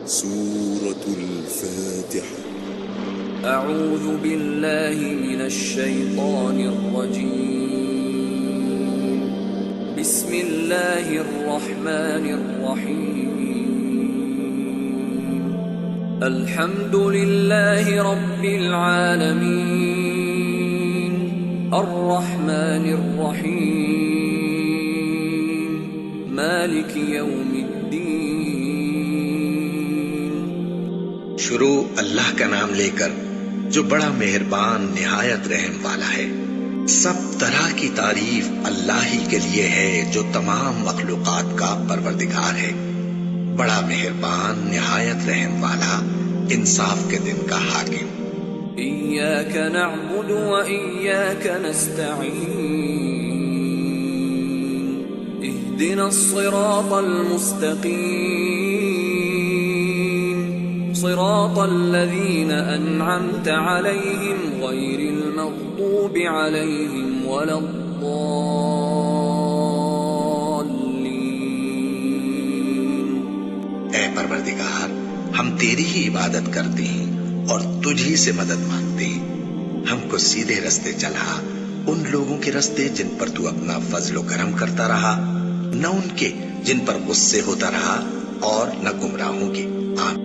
سورة الفاتحة. أعوذ بالله من الشيطان الرجيم. بسم الله الرحمن الرحيم. الحمد لله رب العالمين الرحمن الرحيم مالك يوم الدين. شروع اللہ کا نام لے کر جو بڑا مہربان نہایت رحم والا ہے. سب طرح کی تعریف اللہ ہی کے لیے ہے جو تمام مخلوقات کا پروردگار ہے. بڑا مہربان نہایت رحم والا انصاف کے دن کا حاکم. إياك نعبد وإياك نستعين اهدنا الصراط المستقيم صراط الذين أنعمت عليهم غير المغضوب عليهم ولا الضالين. اے پروردگار، ہم تیری ہی عبادت کرتے ہیں اور تجھ ہی سے مدد مانگتے ہیں. ہم کو سیدھے رستے چلا، ان لوگوں کے رستے جن پر تو اپنا فضل و کرم کرتا رہا، نہ ان کے جن پر غصے ہوتا رہا، اور نہ گمراہوں کے. آمین.